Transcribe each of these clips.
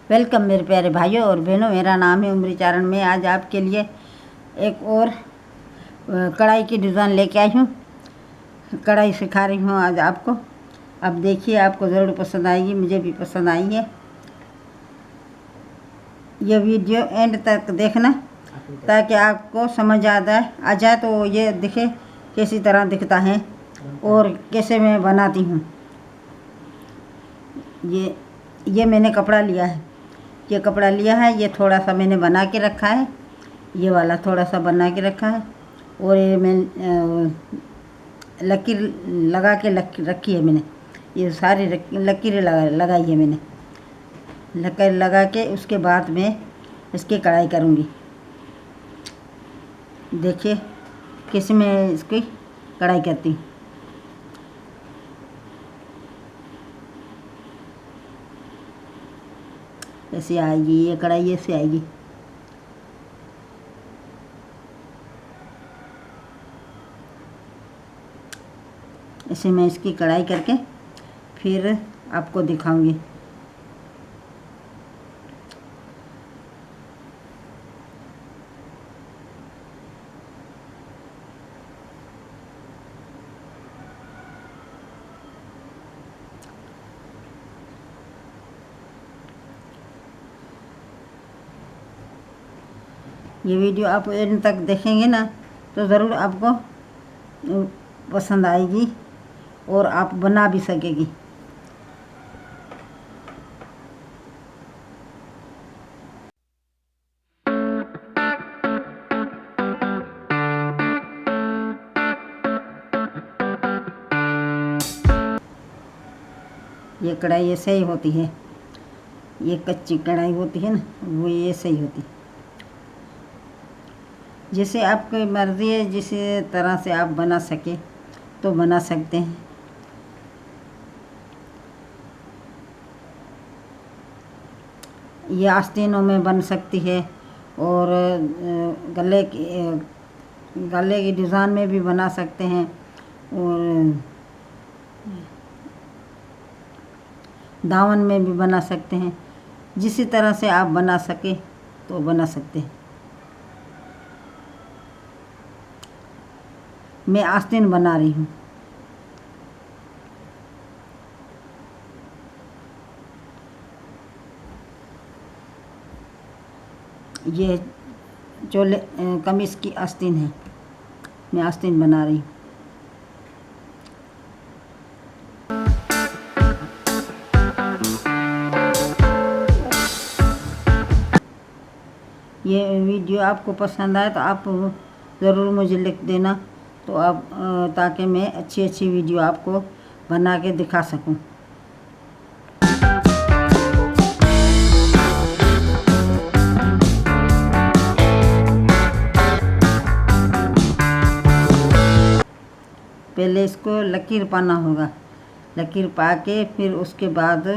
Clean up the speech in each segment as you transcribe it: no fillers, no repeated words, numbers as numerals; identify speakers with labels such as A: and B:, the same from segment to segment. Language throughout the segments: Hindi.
A: वेलकम मेरे प्यारे भाइयों और बहनों, मेरा नाम है उम्रीचारण। मैं आज आपके लिए एक और कढ़ाई की डिज़ाइन लेके आई हूँ। कढ़ाई सिखा रही हूँ आज आपको। अब देखिए, आपको ज़रूर पसंद आएगी, मुझे भी पसंद आई है। ये वीडियो एंड तक देखना ताकि आपको समझ आ जाए तो ये दिखे कैसी तरह दिखता है और कैसे मैं बनाती हूँ। ये मैंने कपड़ा लिया है, ये कपड़ा लिया है, ये थोड़ा सा मैंने बना के रखा है, ये वाला थोड़ा सा बना के रखा है। और ये मैं लकीर लगा के रखी है मैंने, ये सारी लकीरें लगाई है मैंने। लकीर लगा के उसके बाद मैं इसकी कढ़ाई करूँगी। देखिए कैसे मैं इसकी कढ़ाई करती हूँ। ऐसे आएगी ये कढ़ाई, ऐसे आएगी। ऐसे मैं इसकी कढ़ाई करके फिर आपको दिखाऊंगी। ये वीडियो आप एंड तक देखेंगे ना तो ज़रूर आपको पसंद आएगी और आप बना भी सकेगी। ये कढ़ाई ऐसे ही होती है, ये कच्ची कढ़ाई होती है ना, वो ऐसे ही होती है। जैसे आपकी मर्ज़ी है, जिस तरह से आप बना सके तो बना सकते हैं। ये आस्तीनों में बन सकती है और गले की डिज़ाइन में भी बना सकते हैं और दामन में भी बना सकते हैं। जिस तरह से आप बना सके तो बना सकते हैं। मैं आस्तीन बना रही हूँ। ये चोले कमीज़ की आस्तीन है, मैं आस्तीन बना रही हूँ। ये वीडियो आपको पसंद आए तो आप ज़रूर मुझे लिख देना, तो आप ताकि मैं अच्छी वीडियो आपको बना के दिखा सकूं। पहले इसको लकीर पाना होगा, लकीर पा के फिर उसके बाद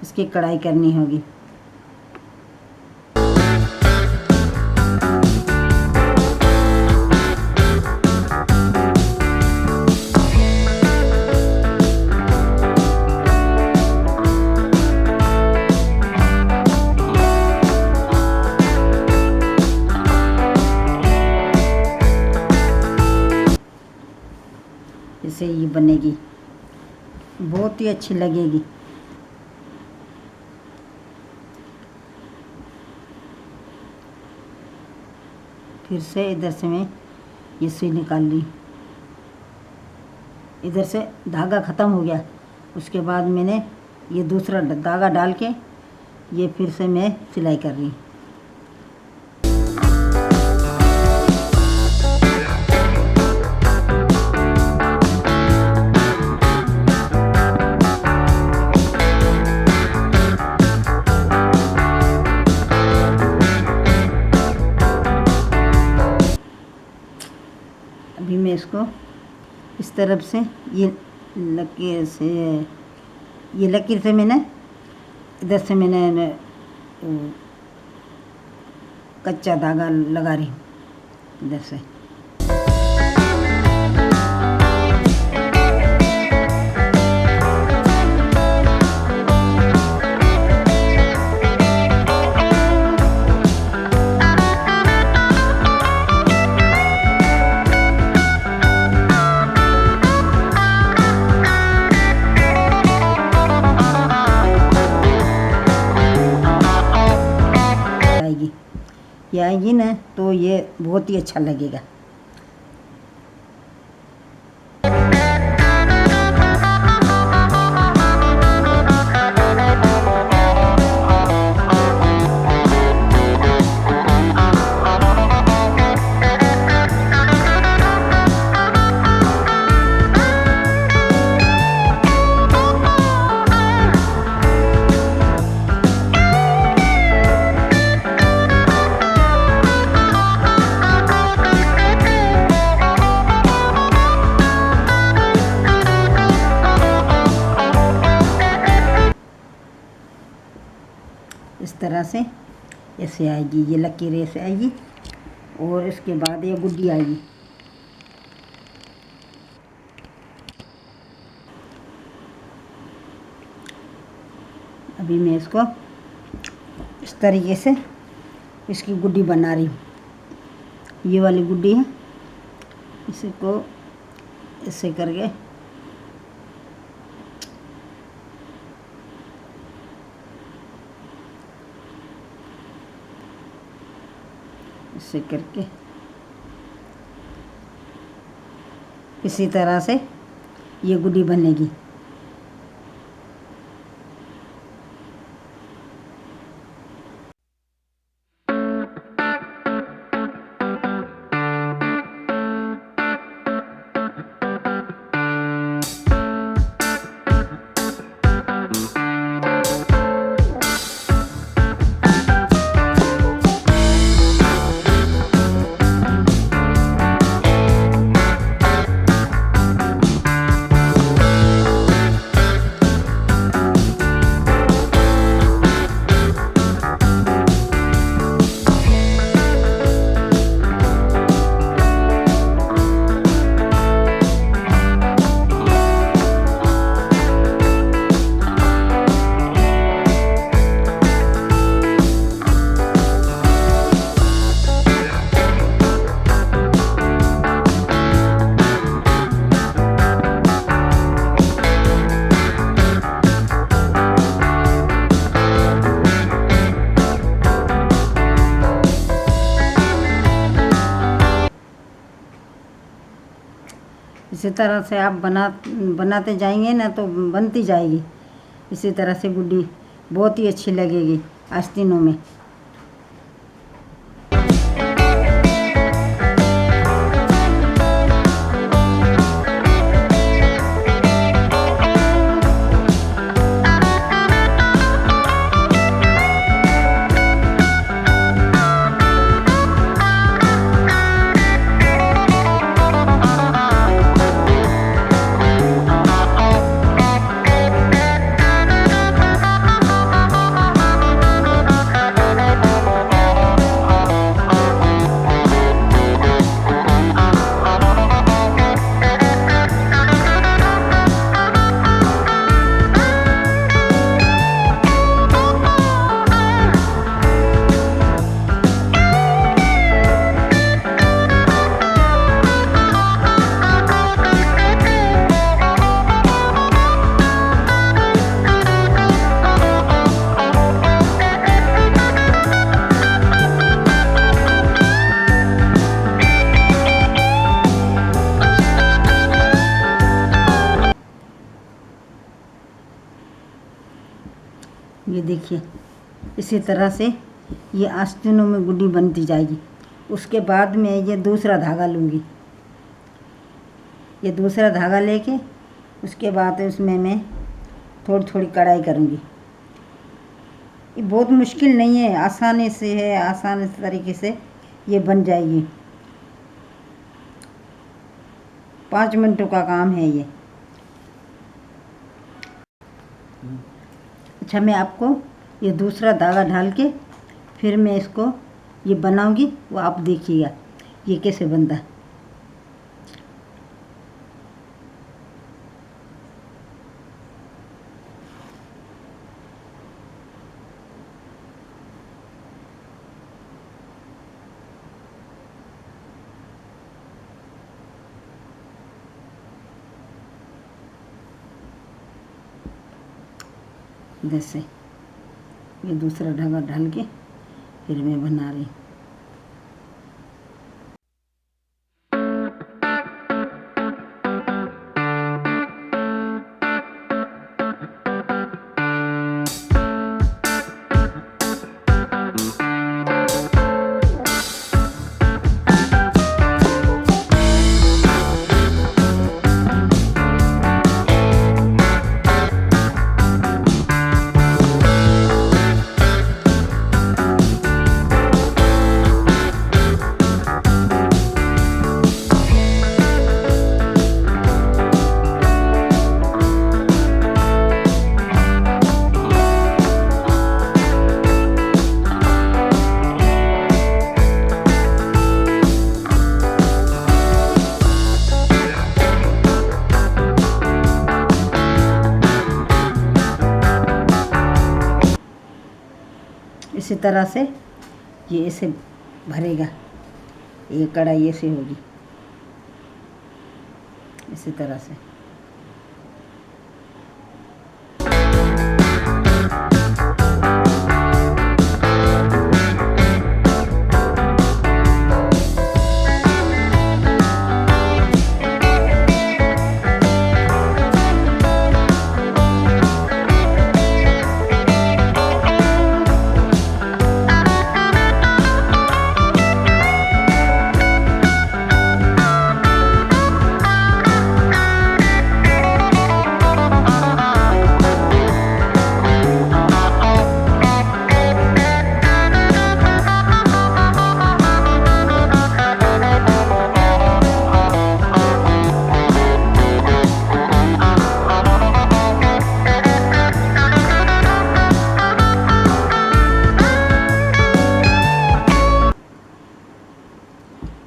A: इसकी कढ़ाई करनी होगी। इससे ये बनेगी, बहुत ही अच्छी लगेगी। फिर से इधर से मैं ये सुई निकाल ली, इधर से धागा ख़त्म हो गया। उसके बाद मैंने ये दूसरा धागा डाल के ये फिर से मैं सिलाई कर रही हूँ। अभी मैं इसको इस तरफ से ये लकीर से मैंने इधर से मैंने कच्चा धागा लगा रही हूँ इधर से। ये आएगी ना तो ये बहुत ही अच्छा लगेगा। इस तरह से ऐसे आएगी, ये लकीर ऐसे आएगी और इसके बाद ये गुड्डी आएगी। अभी मैं इसको इस तरीके से इसकी गुड्डी बना रही हूँ। ये वाली गुड्डी है, इसको ऐसे करके ऐसे करके इसी तरह से ये गुड्डी बनेगी। इसी तरह से आप बनाते जाएंगे ना तो बनती जाएगी। इसी तरह से गुड्डी बहुत ही अच्छी लगेगी आस्तीनों में। ये देखिए, इसी तरह से ये आस्तीनों में गुड्डी बनती जाएगी। उसके बाद मैं ये दूसरा धागा लूँगी। ये दूसरा धागा लेके उसके बाद उसमें मैं थोड़ी थोड़ी कढ़ाई करूँगी। ये बहुत मुश्किल नहीं है, आसानी से है, आसान तरीके से ये बन जाएगी। 5 मिनटों का काम है ये। अच्छा, मैं आपको ये दूसरा धागा ढाल के फिर मैं इसको ये बनाऊंगी, वो आप देखिएगा ये कैसे बनता है। जैसे ये दूसरा धागा डाल के फिर मैं बना रही हूँ। इसी तरह से ये ऐसे भरेगा, ये कढ़ाई ऐसे होगी इसी तरह से।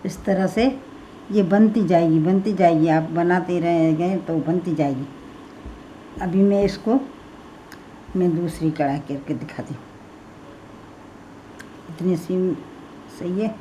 A: इस तरह से ये बनती जाएगी, आप बनाते रहेंगे तो बनती जाएगी। अभी मैं दूसरी कढ़ाई करके दिखाती हूँ। इतनी सी सही है।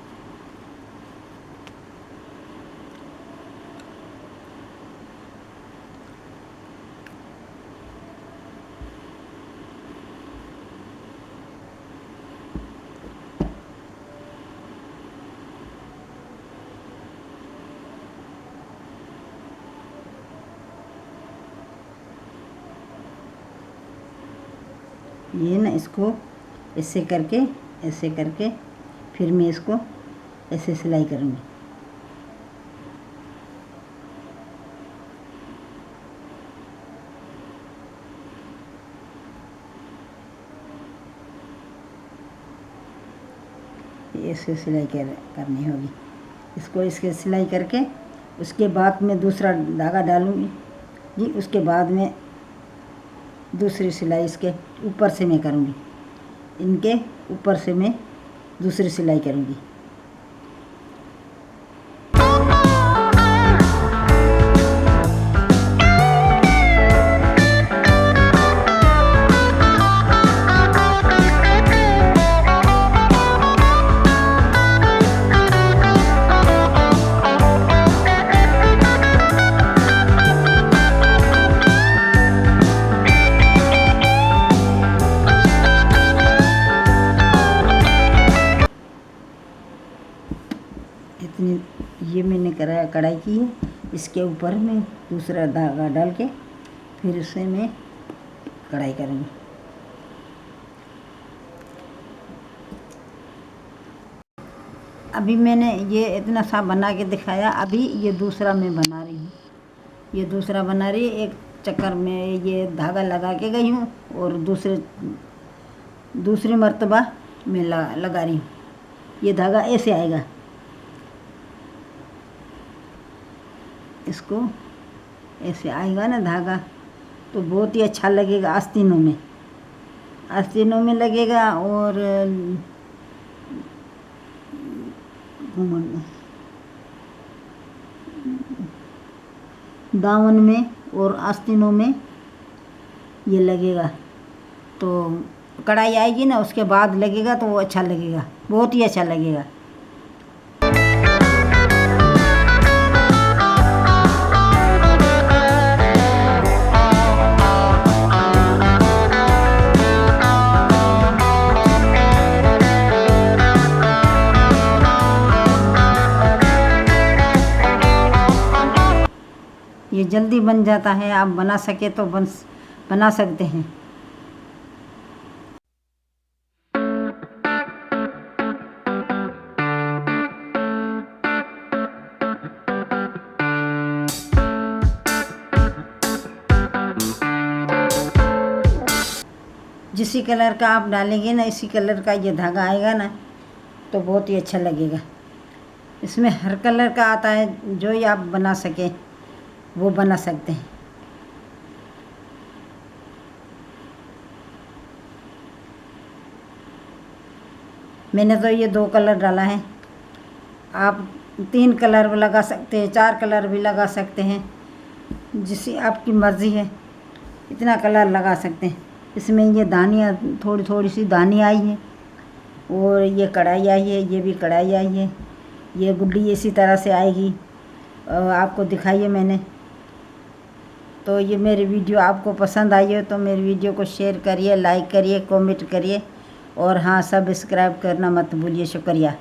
A: ये ना इसको ऐसे करके फिर मैं इसको ऐसे सिलाई करूँगी। ऐसे सिलाई करनी होगी इसको। इसके सिलाई करके उसके बाद मैं दूसरा धागा डालूँगी जी। उसके बाद में दूसरी सिलाई इसके ऊपर से मैं करूँगी, इनके ऊपर से मैं दूसरी सिलाई करूँगी। ये मैंने कढ़ाई की है। इसके ऊपर मैं दूसरा धागा डाल के फिर उससे मैं कढ़ाई करूँगी। अभी मैंने ये इतना सा बना के दिखाया। अभी ये दूसरा मैं बना रही हूँ। ये दूसरा बना रही है। एक चक्कर में ये धागा लगा के गई हूँ और दूसरी मर्तबा मैं लगा रही हूँ। ये धागा ऐसे आएगा, इसको ऐसे आएगा ना धागा, तो बहुत ही अच्छा लगेगा। आस्तीनों में लगेगा और दामन में और आस्तीनों में ये लगेगा। तो कढ़ाई आएगी ना उसके बाद लगेगा तो वो अच्छा लगेगा, बहुत ही अच्छा लगेगा। ये जल्दी बन जाता है। आप बना सके तो बना सकते हैं। जिसी कलर का आप डालेंगे ना, इसी कलर का ये धागा आएगा ना तो बहुत ही अच्छा लगेगा। इसमें हर कलर का आता है, जो ही आप बना सके वो बना सकते हैं। मैंने तो ये 2 कलर डाला है। आप 3 कलर भी लगा सकते हैं, 4 कलर भी लगा सकते हैं, जिससे आपकी मर्ज़ी है। इतना कलर लगा सकते हैं। इसमें ये दानियाँ थोड़ी सी दानी आई है और ये कढ़ाई आई है, ये भी कढ़ाई आई है। ये गुड्डी इसी तरह से आएगी, आपको दिखाइए मैंने। तो ये मेरी वीडियो आपको पसंद आई हो तो मेरी वीडियो को शेयर करिए, लाइक करिए, कमेंट करिए और हाँ, सब्सक्राइब करना मत भूलिए। शुक्रिया।